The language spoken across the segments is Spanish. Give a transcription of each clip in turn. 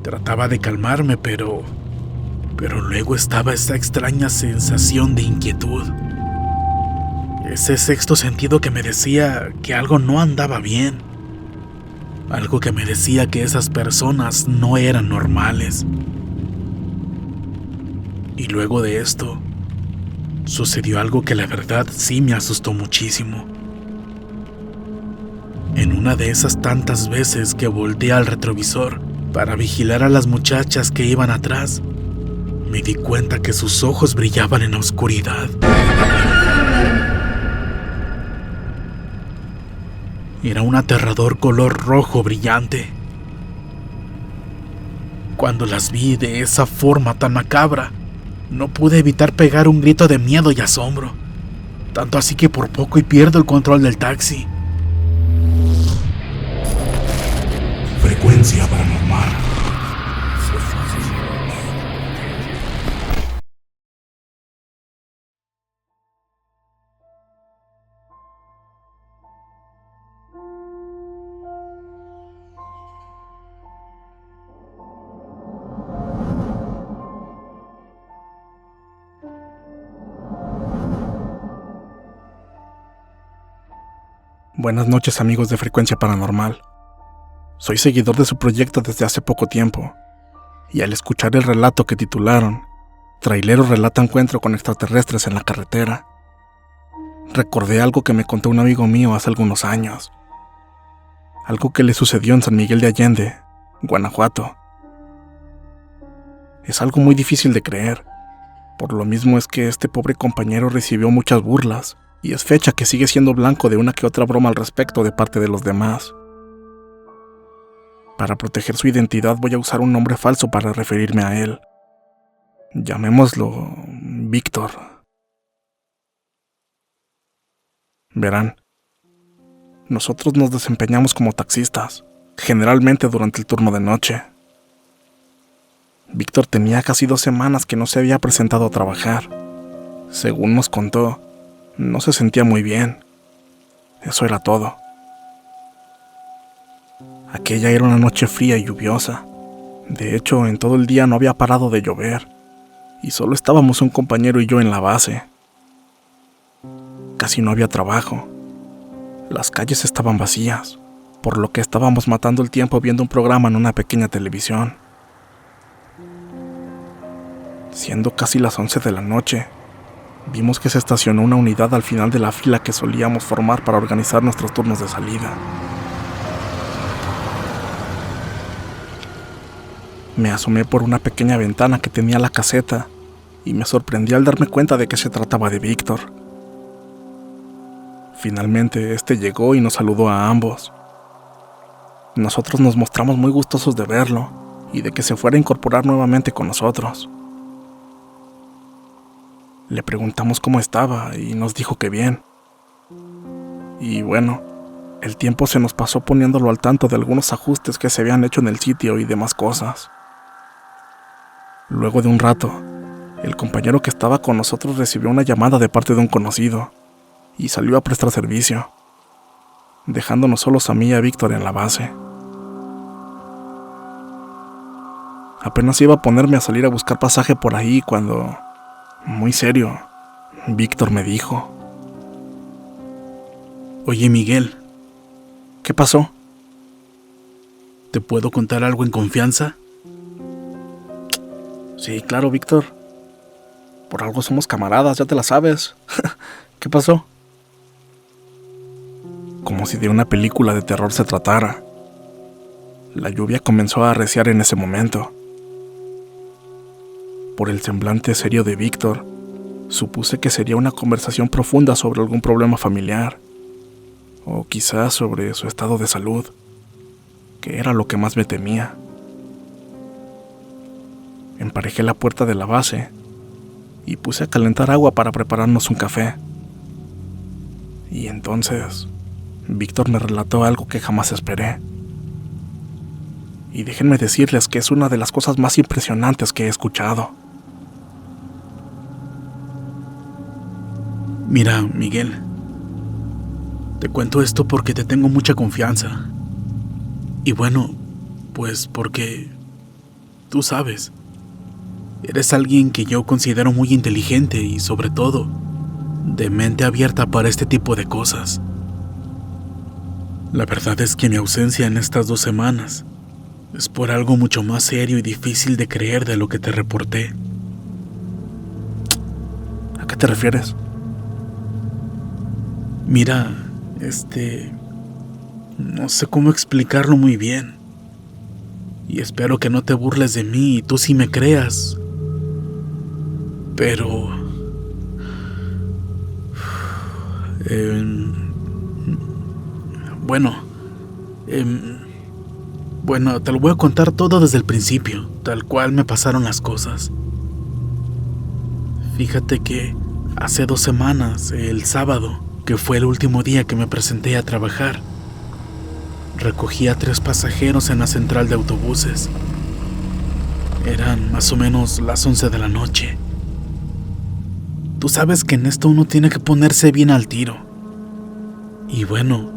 Trataba de calmarme, pero luego estaba esa extraña sensación de inquietud. Ese sexto sentido que me decía que algo no andaba bien. Algo que me decía que esas personas no eran normales. Y luego de esto, sucedió algo que la verdad sí me asustó muchísimo. En una de esas tantas veces que volteé al retrovisor para vigilar a las muchachas que iban atrás, me di cuenta que sus ojos brillaban en la oscuridad. Era un aterrador color rojo brillante. Cuando las vi de esa forma tan macabra, no pude evitar pegar un grito de miedo y asombro, tanto así que por poco y pierdo el control del taxi. Frecuencia paranormal. Buenas noches, amigos de Frecuencia Paranormal. Soy seguidor de su proyecto desde hace poco tiempo, y al escuchar el relato que titularon Trailero relata encuentro con extraterrestres en la carretera, recordé algo que me contó un amigo mío hace algunos años. Algo que le sucedió en San Miguel de Allende, Guanajuato. Es algo muy difícil de creer. Por lo mismo es que este pobre compañero recibió muchas burlas, y es fecha que sigue siendo blanco de una que otra broma al respecto de parte de los demás. Para proteger su identidad voy a usar un nombre falso para referirme a él. Llamémoslo Víctor. Verán, nosotros nos desempeñamos como taxistas, generalmente durante el turno de noche. Víctor tenía casi 2 semanas que no se había presentado a trabajar. Según nos contó, no se sentía muy bien. Eso era todo. Aquella era una noche fría y lluviosa. De hecho, en todo el día no había parado de llover, y solo estábamos un compañero y yo en la base. Casi no había trabajo. Las calles estaban vacías, por lo que estábamos matando el tiempo viendo un programa en una pequeña televisión. Siendo casi las 11 de la noche, vimos que se estacionó una unidad al final de la fila que solíamos formar para organizar nuestros turnos de salida. Me asomé por una pequeña ventana que tenía la caseta y me sorprendí al darme cuenta de que se trataba de Víctor. Finalmente, este llegó y nos saludó a ambos. Nosotros nos mostramos muy gustosos de verlo y de que se fuera a incorporar nuevamente con nosotros. Le preguntamos cómo estaba y nos dijo que bien. Y bueno, el tiempo se nos pasó poniéndolo al tanto de algunos ajustes que se habían hecho en el sitio y demás cosas. Luego de un rato, el compañero que estaba con nosotros recibió una llamada de parte de un conocido y salió a prestar servicio, dejándonos solos a mí y a Víctor en la base. Apenas iba a ponerme a salir a buscar pasaje por ahí cuando, muy serio, Víctor me dijo: Oye, Miguel, ¿qué pasó? ¿te puedo contar algo en confianza? Sí, claro, Víctor. Por algo somos camaradas, ya te la sabes. ¿Qué pasó? Como si de una película de terror se tratara. La lluvia comenzó a arreciar en ese momento. Por el semblante serio de Víctor, supuse que sería una conversación profunda sobre algún problema familiar, o quizás sobre su estado de salud, que era lo que más me temía. Emparejé la puerta de la base y puse a calentar agua para prepararnos un café. Y entonces, Víctor me relató algo que jamás esperé. Y déjenme decirles que es una de las cosas más impresionantes que he escuchado. Mira, Miguel, te cuento esto porque te tengo mucha confianza. Y bueno, pues porque tú sabes. Eres alguien que yo considero muy inteligente y, sobre todo, de mente abierta para este tipo de cosas. La verdad es que mi ausencia en estas 2 semanas es por algo mucho más serio y difícil de creer de lo que te reporté. ¿A qué te refieres? Mira, no sé cómo explicarlo muy bien. Y espero que no te burles de mí y tú sí me creas. Pero... Bueno, te lo voy a contar todo desde el principio, tal cual me pasaron las cosas. Fíjate que hace 2 semanas, el sábado, que fue el último día que me presenté a trabajar, recogí a 3 pasajeros en la central de autobuses. Eran más o menos las 11 de la noche. Tú sabes que en esto uno tiene que ponerse bien al tiro. Y bueno,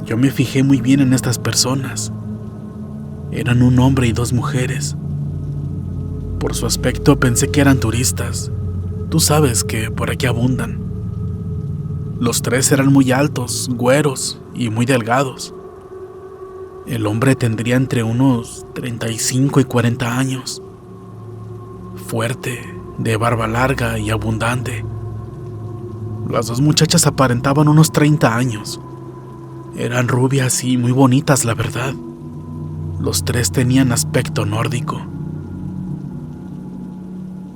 yo me fijé muy bien en estas personas. Eran un hombre y 2 mujeres. Por su aspecto pensé que eran turistas. Tú sabes que por aquí abundan. Los 3 eran muy altos, güeros y muy delgados. El hombre tendría entre unos 35 y 40 años. Fuerte, de barba larga y abundante. Las 2 muchachas aparentaban unos 30 años. Eran rubias y muy bonitas, la verdad. Los 3 tenían aspecto nórdico.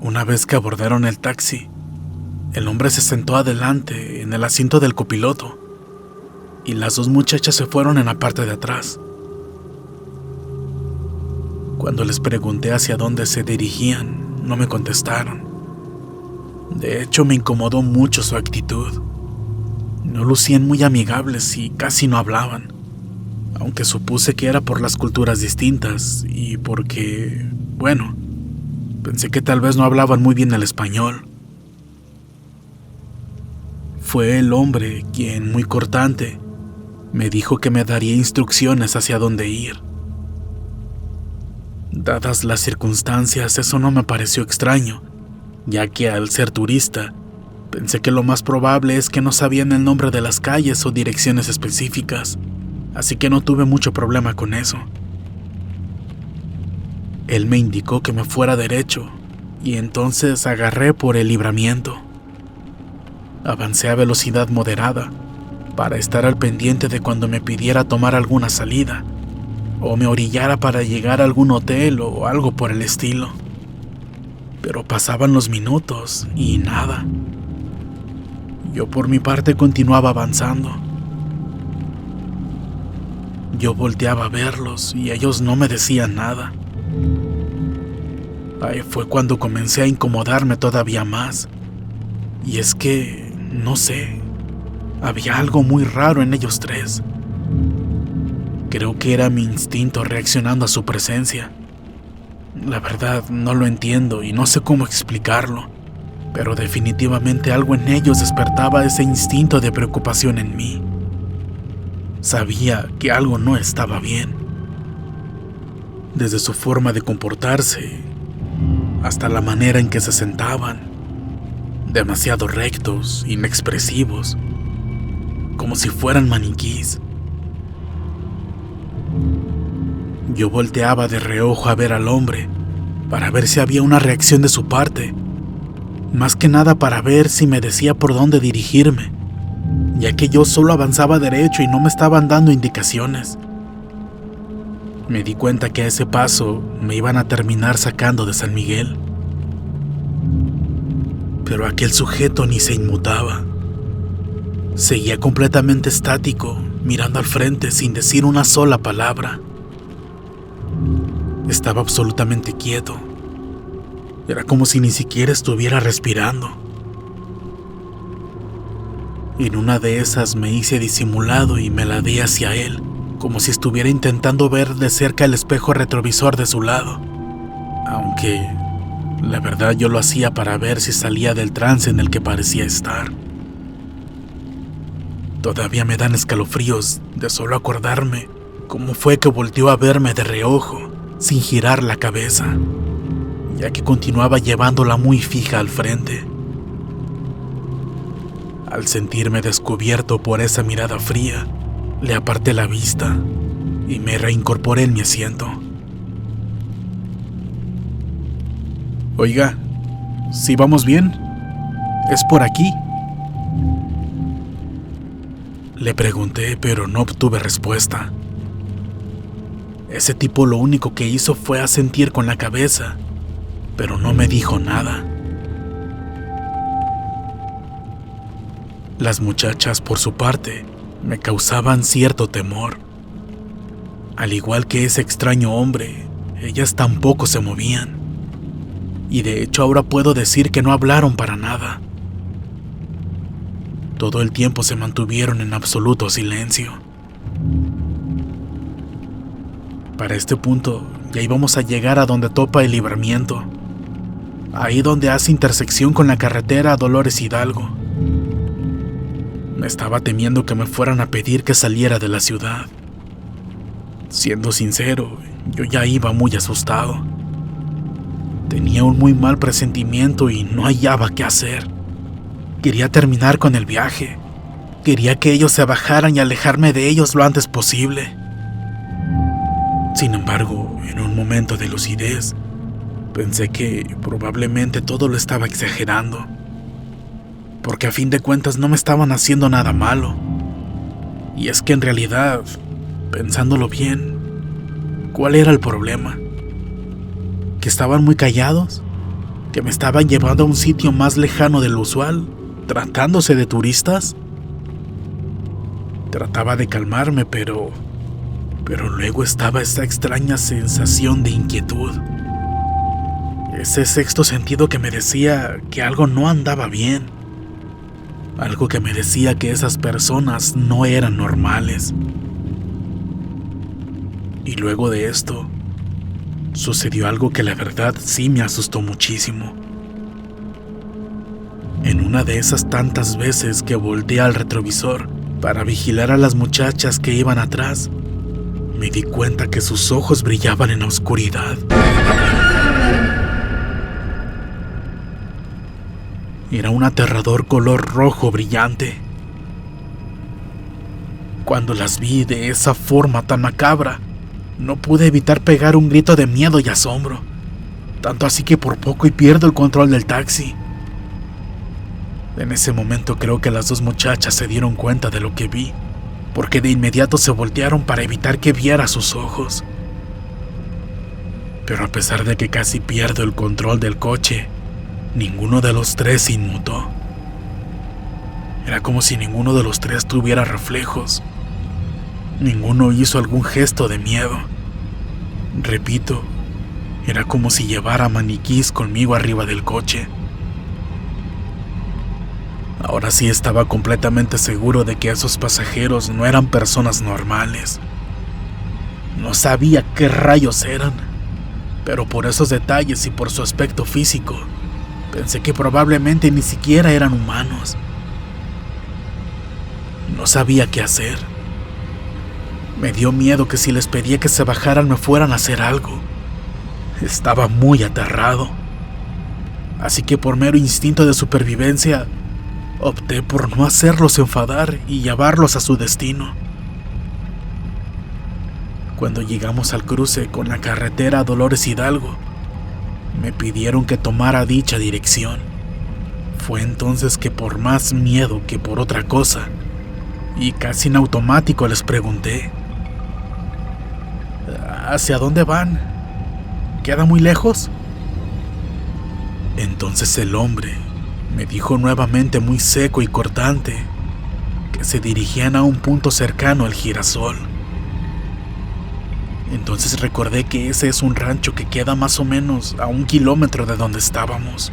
Una vez que abordaron el taxi, el hombre se sentó adelante en el asiento del copiloto y las 2 muchachas se fueron en la parte de atrás. Cuando les pregunté hacia dónde se dirigían, no me contestaron. De hecho, me incomodó mucho su actitud. No lucían muy amigables y casi no hablaban, aunque supuse que era por las culturas distintas y porque, bueno, pensé que tal vez no hablaban muy bien el español. Fue el hombre quien, muy cortante, me dijo que me daría instrucciones hacia dónde ir. Dadas las circunstancias, eso no me pareció extraño, ya que al ser turista, pensé que lo más probable es que no sabían el nombre de las calles o direcciones específicas, así que no tuve mucho problema con eso. Él me indicó que me fuera derecho, y entonces agarré por el libramiento. Avancé a velocidad moderada, para estar al pendiente de cuando me pidiera tomar alguna salida, o me orillara para llegar a algún hotel o algo por el estilo. Pero pasaban los minutos y nada. Yo por mi parte continuaba avanzando. Yo volteaba a verlos y ellos no me decían nada. Ahí fue cuando comencé a incomodarme todavía más. Y es que, no sé, había algo muy raro en ellos 3. Creo que era mi instinto reaccionando a su presencia. La verdad, no lo entiendo y no sé cómo explicarlo, pero definitivamente algo en ellos despertaba ese instinto de preocupación en mí. Sabía que algo no estaba bien. Desde su forma de comportarse, hasta la manera en que se sentaban, demasiado rectos, inexpresivos, como si fueran maniquís. Yo volteaba de reojo a ver al hombre, para ver si había una reacción de su parte, más que nada para ver si me decía por dónde dirigirme, ya que yo solo avanzaba derecho y no me estaban dando indicaciones. Me di cuenta que a ese paso me iban a terminar sacando de San Miguel. Pero aquel sujeto ni se inmutaba. Seguía completamente estático, mirando al frente sin decir una sola palabra. Estaba absolutamente quieto. Era como si ni siquiera estuviera respirando. En una de esas me hice disimulado y me la di hacia él, como si estuviera intentando ver de cerca el espejo retrovisor de su lado. Aunque, la verdad, yo lo hacía para ver si salía del trance en el que parecía estar. Todavía me dan escalofríos de solo acordarme cómo fue que volteó a verme de reojo sin girar la cabeza, ya que continuaba llevándola muy fija al frente. Al sentirme descubierto por esa mirada fría, le aparté la vista y me reincorporé en mi asiento. Oiga, ¿sí vamos bien? ¿Es por aquí?, le pregunté, pero no obtuve respuesta. Ese tipo lo único que hizo fue asentir con la cabeza, pero no me dijo nada. Las muchachas, por su parte, me causaban cierto temor. Al igual que ese extraño hombre, ellas tampoco se movían. Y de hecho ahora puedo decir que no hablaron para nada. Todo el tiempo se mantuvieron en absoluto silencio. Para este punto, ya íbamos a llegar a donde topa el Libramiento, ahí donde hace intersección con la carretera a Dolores Hidalgo. Me estaba temiendo que me fueran a pedir que saliera de la ciudad. Siendo sincero, yo ya iba muy asustado. Tenía un muy mal presentimiento y no hallaba qué hacer. Quería terminar con el viaje. Quería que ellos se bajaran y alejarme de ellos lo antes posible. Sin embargo, en un momento de lucidez, pensé que probablemente todo lo estaba exagerando, porque a fin de cuentas no me estaban haciendo nada malo. Y es que en realidad, pensándolo bien, ¿cuál era el problema? ¿Que estaban muy callados? ¿Que me estaban llevando a un sitio más lejano de lo usual, tratándose de turistas? Trataba de calmarme, pero luego estaba esa extraña sensación de inquietud. Ese sexto sentido que me decía que algo no andaba bien. Algo que me decía que esas personas no eran normales. Y luego de esto, sucedió algo que la verdad sí me asustó muchísimo. En una de esas tantas veces que volteé al retrovisor para vigilar a las muchachas que iban atrás, me di cuenta que sus ojos brillaban en la oscuridad. Era un aterrador color rojo brillante. Cuando las vi de esa forma tan macabra, no pude evitar pegar un grito de miedo y asombro, tanto así que por poco y pierdo el control del taxi. En ese momento creo que las dos muchachas se dieron cuenta de lo que vi, porque de inmediato se voltearon para evitar que viera sus ojos. Pero a pesar de que casi pierdo el control del coche, ninguno de los tres se inmutó. Era como si ninguno de los tres tuviera reflejos. Ninguno hizo algún gesto de miedo. Repito, era como si llevara maniquís conmigo arriba del coche. Ahora sí estaba completamente seguro de que esos pasajeros no eran personas normales. No sabía qué rayos eran, pero por esos detalles y por su aspecto físico, pensé que probablemente ni siquiera eran humanos. No sabía qué hacer. Me dio miedo que si les pedía que se bajaran me fueran a hacer algo. Estaba muy aterrado. Así que por mero instinto de supervivencia, opté por no hacerlos enfadar y llevarlos a su destino. Cuando llegamos al cruce con la carretera Dolores Hidalgo, me pidieron que tomara dicha dirección. Fue entonces que por más miedo que por otra cosa, y casi en automático les pregunté: ¿hacia dónde van? ¿Queda muy lejos? Entonces el hombre me dijo nuevamente muy seco y cortante que se dirigían a un punto cercano al girasol. Entonces recordé que ese es un rancho que queda más o menos a 1 kilómetro de donde estábamos.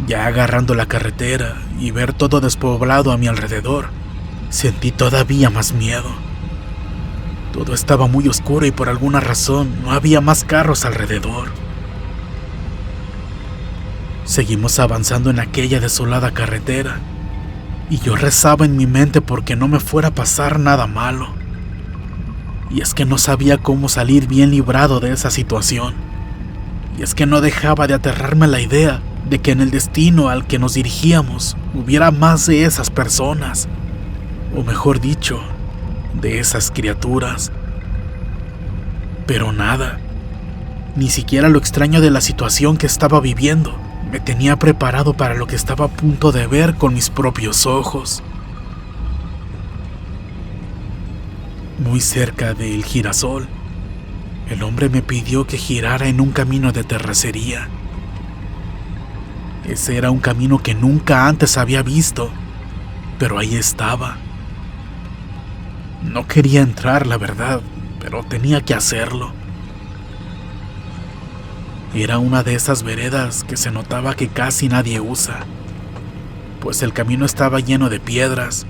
Ya agarrando la carretera y ver todo despoblado a mi alrededor, sentí todavía más miedo. Todo estaba muy oscuro y por alguna razón no había más carros alrededor. Seguimos avanzando en aquella desolada carretera y yo rezaba en mi mente porque no me fuera a pasar nada malo. Y es que no sabía cómo salir bien librado de esa situación. Y es que no dejaba de aterrarme la idea de que en el destino al que nos dirigíamos hubiera más de esas personas, o mejor dicho, de esas criaturas. Pero nada, ni siquiera lo extraño de la situación que estaba viviendo me tenía preparado para lo que estaba a punto de ver con mis propios ojos. Muy cerca del girasol, el hombre me pidió que girara en un camino de terracería. Ese era un camino que nunca antes había visto, pero ahí estaba. No quería entrar, la verdad, pero tenía que hacerlo. Era una de esas veredas que se notaba que casi nadie usa, pues el camino estaba lleno de piedras,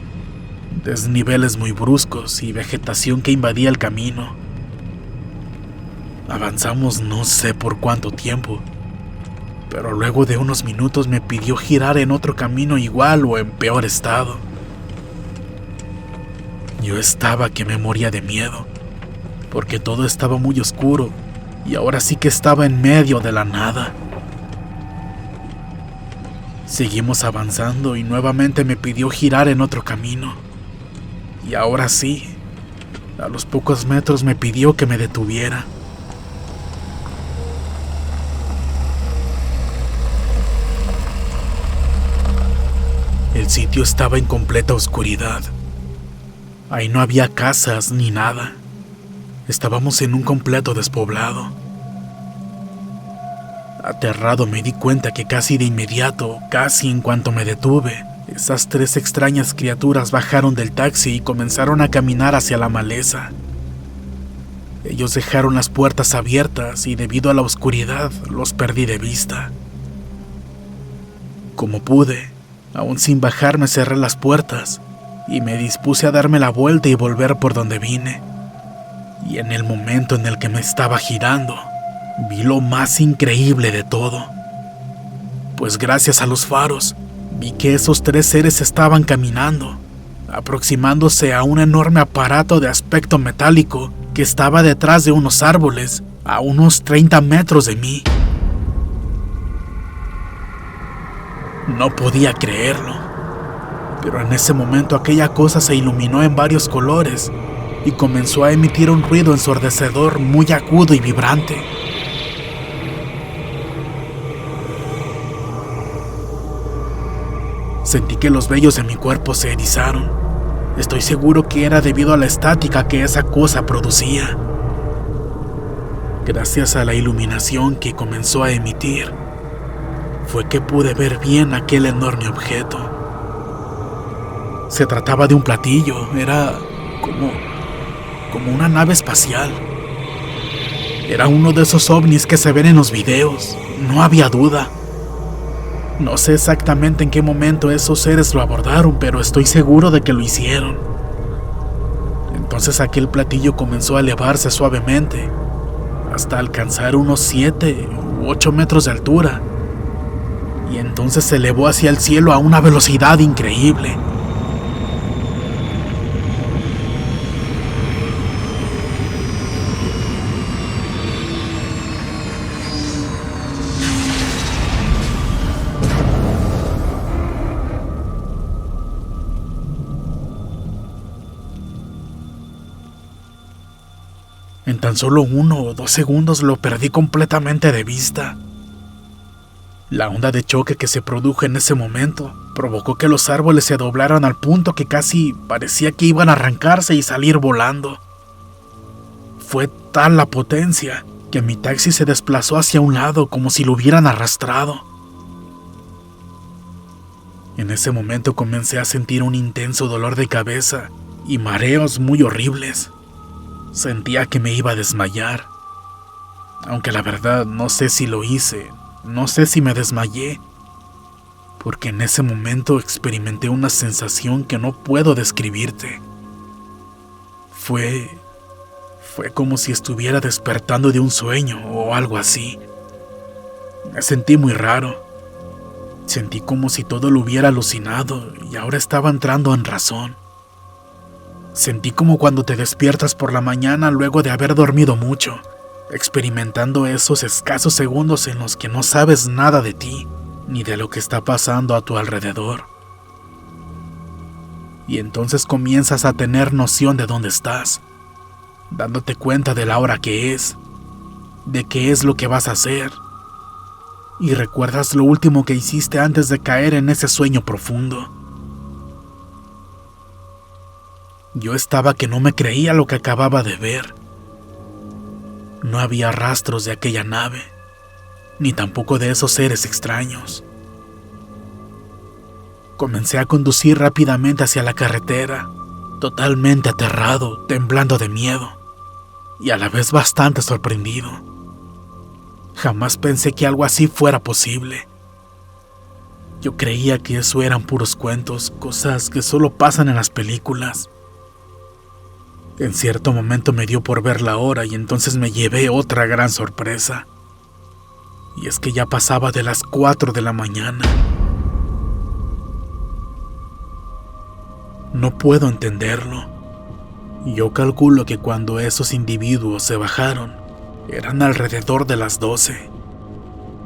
desniveles muy bruscos y vegetación que invadía el camino. Avanzamos no sé por cuánto tiempo, pero luego de unos minutos me pidió girar en otro camino igual o en peor estado. Yo estaba que me moría de miedo, porque todo estaba muy oscuro y ahora sí que estaba en medio de la nada. Seguimos avanzando y nuevamente me pidió girar en otro camino. Y ahora sí, a los pocos metros me pidió que me detuviera. El sitio estaba en completa oscuridad. Ahí no había casas ni nada. Estábamos en un completo despoblado. Aterrado me di cuenta que casi de inmediato, casi en cuanto me detuve, esas tres extrañas criaturas bajaron del taxi y comenzaron a caminar hacia la maleza. Ellos dejaron las puertas abiertas y debido a la oscuridad los perdí de vista. Como pude, aún sin bajarme cerré las puertas y me dispuse a darme la vuelta y volver por donde vine. Y en el momento en el que me estaba girando, vi lo más increíble de todo. Pues gracias a los faros, vi que esos tres seres estaban caminando, aproximándose a un enorme aparato de aspecto metálico que estaba detrás de unos árboles, a unos 30 metros de mí. No podía creerlo, pero en ese momento aquella cosa se iluminó en varios colores y comenzó a emitir un ruido ensordecedor muy agudo y vibrante. Sentí que los vellos de mi cuerpo se erizaron. Estoy seguro que era debido a la estática que esa cosa producía. Gracias a la iluminación que comenzó a emitir, fue que pude ver bien aquel enorme objeto. Se trataba de un platillo, era como una nave espacial. Era uno de esos ovnis que se ven en los videos, no había duda. No sé exactamente en qué momento esos seres lo abordaron, pero estoy seguro de que lo hicieron. Entonces aquel platillo comenzó a elevarse suavemente, hasta alcanzar unos 7 u 8 metros de altura. Y entonces se elevó hacia el cielo a una velocidad increíble. En tan solo 1 o 2 segundos lo perdí completamente de vista. La onda de choque que se produjo en ese momento provocó que los árboles se doblaran al punto que casi parecía que iban a arrancarse y salir volando. Fue tal la potencia que mi taxi se desplazó hacia un lado como si lo hubieran arrastrado. En ese momento comencé a sentir un intenso dolor de cabeza y mareos muy horribles. Sentía que me iba a desmayar, aunque la verdad no sé si lo hice, no sé si me desmayé, porque en ese momento experimenté una sensación que no puedo describirte. Fue como si estuviera despertando de un sueño o algo así. Me sentí muy raro. Sentí como si todo lo hubiera alucinado y ahora estaba entrando en razón. Sentí como cuando te despiertas por la mañana luego de haber dormido mucho, experimentando esos escasos segundos en los que no sabes nada de ti, ni de lo que está pasando a tu alrededor. Y entonces comienzas a tener noción de dónde estás, dándote cuenta de la hora que es, de qué es lo que vas a hacer, y recuerdas lo último que hiciste antes de caer en ese sueño profundo. Yo estaba que no me creía lo que acababa de ver. No había rastros de aquella nave, ni tampoco de esos seres extraños. Comencé a conducir rápidamente hacia la carretera, totalmente aterrado, temblando de miedo, y a la vez bastante sorprendido. Jamás pensé que algo así fuera posible. Yo creía que eso eran puros cuentos, cosas que solo pasan en las películas. En cierto momento me dio por ver la hora y entonces me llevé otra gran sorpresa. Y es que ya pasaba de las 4 de la mañana. No puedo entenderlo. Yo calculo que cuando esos individuos se bajaron, eran alrededor de las 12,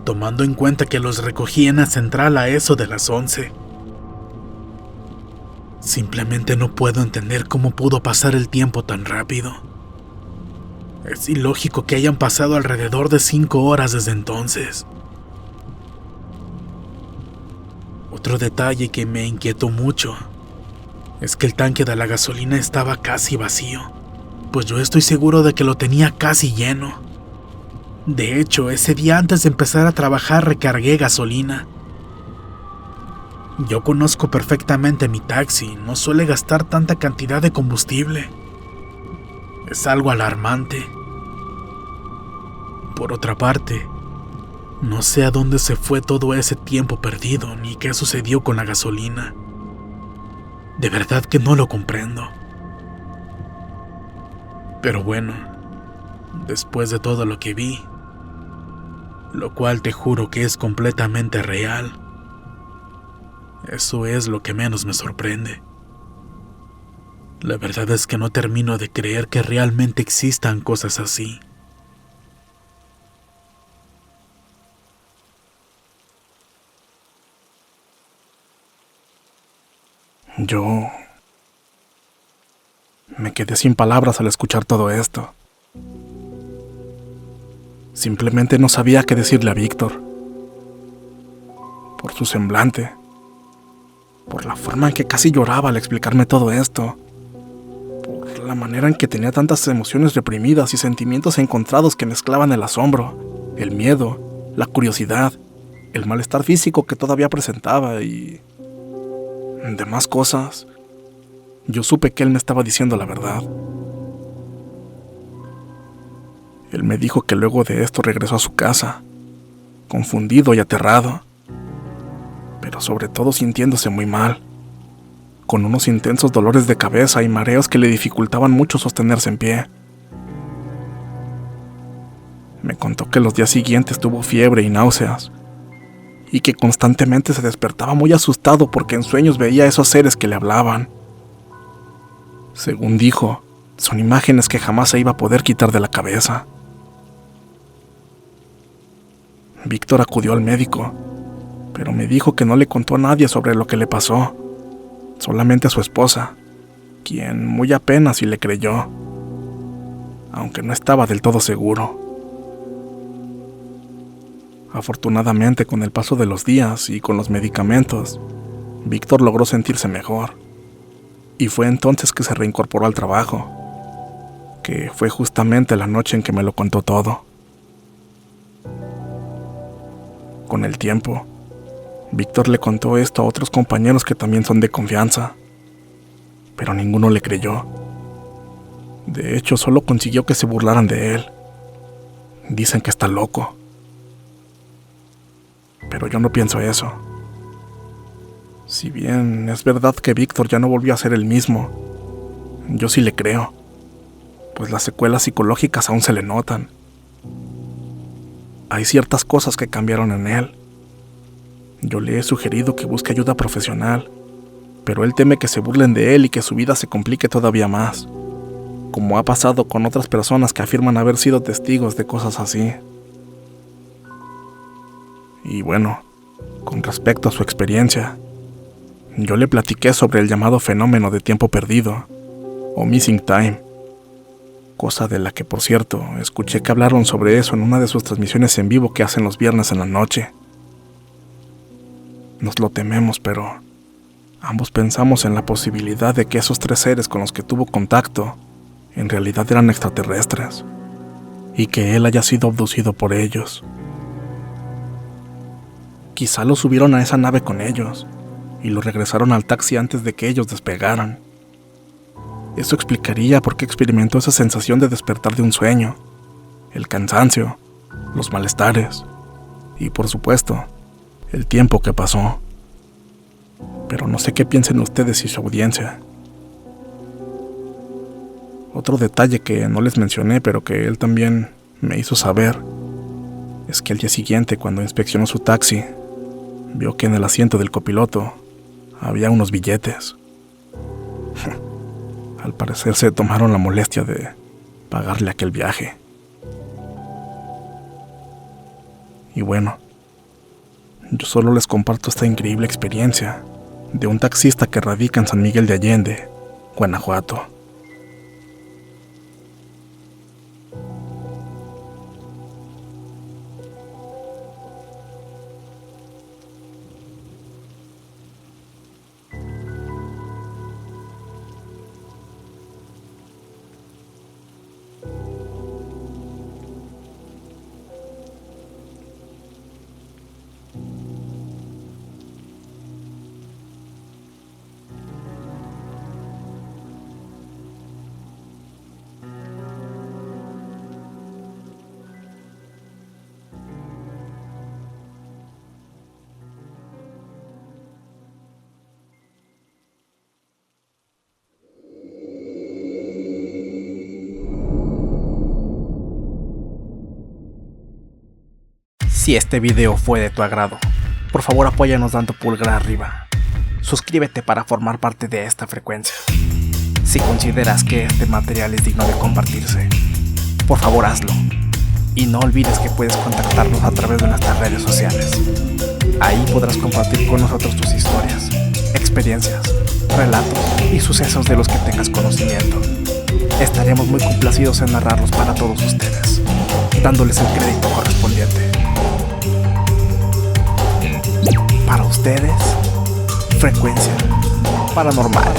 tomando en cuenta que los recogí en la central a eso de las 11. Simplemente no puedo entender cómo pudo pasar el tiempo tan rápido. Es ilógico que hayan pasado alrededor de 5 horas desde entonces. Otro detalle que me inquietó mucho es que el tanque de la gasolina estaba casi vacío, pues yo estoy seguro de que lo tenía casi lleno. De hecho, ese día antes de empezar a trabajar recargué gasolina. Yo conozco perfectamente mi taxi, no suele gastar tanta cantidad de combustible. Es algo alarmante. Por otra parte, no sé a dónde se fue todo ese tiempo perdido, ni qué sucedió con la gasolina. De verdad que no lo comprendo. Pero bueno, después de todo lo que vi, lo cual te juro que es completamente real, eso es lo que menos me sorprende. La verdad es que no termino de creer que realmente existan cosas así. Yo me quedé sin palabras al escuchar todo esto. Simplemente no sabía qué decirle a Víctor. Por su semblante, por la forma en que casi lloraba al explicarme todo esto, por la manera en que tenía tantas emociones reprimidas y sentimientos encontrados que mezclaban el asombro, el miedo, la curiosidad, el malestar físico que todavía presentaba y demás cosas. Yo supe que él me estaba diciendo la verdad. Él me dijo que luego de esto regresó a su casa, confundido y aterrado, pero sobre todo sintiéndose muy mal, con unos intensos dolores de cabeza y mareos que le dificultaban mucho sostenerse en pie. Me contó que los días siguientes tuvo fiebre y náuseas, y que constantemente se despertaba muy asustado porque en sueños veía a esos seres que le hablaban. Según dijo, son imágenes que jamás se iba a poder quitar de la cabeza. Víctor acudió al médico, pero me dijo que no le contó a nadie sobre lo que le pasó, solamente a su esposa, quien muy apenas sí le creyó, aunque no estaba del todo seguro. Afortunadamente, con el paso de los días y con los medicamentos, Víctor logró sentirse mejor, y fue entonces que se reincorporó al trabajo, que fue justamente la noche en que me lo contó todo. Con el tiempo, Víctor le contó esto a otros compañeros que también son de confianza, pero ninguno le creyó. De hecho, solo consiguió que se burlaran de él. Dicen que está loco. Pero yo no pienso eso. Si bien es verdad que Víctor ya no volvió a ser el mismo, yo sí le creo, pues las secuelas psicológicas aún se le notan. Hay ciertas cosas que cambiaron en él. Yo le he sugerido que busque ayuda profesional, pero él teme que se burlen de él y que su vida se complique todavía más, como ha pasado con otras personas que afirman haber sido testigos de cosas así. Y bueno, con respecto a su experiencia, yo le platiqué sobre el llamado fenómeno de tiempo perdido, o missing time, cosa de la que, por cierto, escuché que hablaron sobre eso en una de sus transmisiones en vivo que hacen los viernes en la noche. Nos lo tememos, pero ambos pensamos en la posibilidad de que esos 3 seres con los que tuvo contacto en realidad eran extraterrestres, y que él haya sido abducido por ellos. Quizá lo subieron a esa nave con ellos, y lo regresaron al taxi antes de que ellos despegaran. Eso explicaría por qué experimentó esa sensación de despertar de un sueño, el cansancio, los malestares, y por supuesto, el tiempo que pasó. Pero no sé qué piensen ustedes y su audiencia. Otro detalle que no les mencioné, pero que él también me hizo saber, es que al día siguiente, cuando inspeccionó su taxi, vio que en el asiento del copiloto había unos billetes. Al parecer se tomaron la molestia de pagarle aquel viaje. Y bueno, yo solo les comparto esta increíble experiencia de un taxista que radica en San Miguel de Allende, Guanajuato. Si este video fue de tu agrado, por favor apóyanos dando pulgar arriba. Suscríbete para formar parte de esta frecuencia. Si consideras que este material es digno de compartirse, por favor hazlo. Y no olvides que puedes contactarnos a través de nuestras redes sociales. Ahí podrás compartir con nosotros tus historias, experiencias, relatos y sucesos de los que tengas conocimiento. Estaremos muy complacidos en narrarlos para todos ustedes, dándoles el crédito correspondiente. Para ustedes, Frecuencia Paranormal.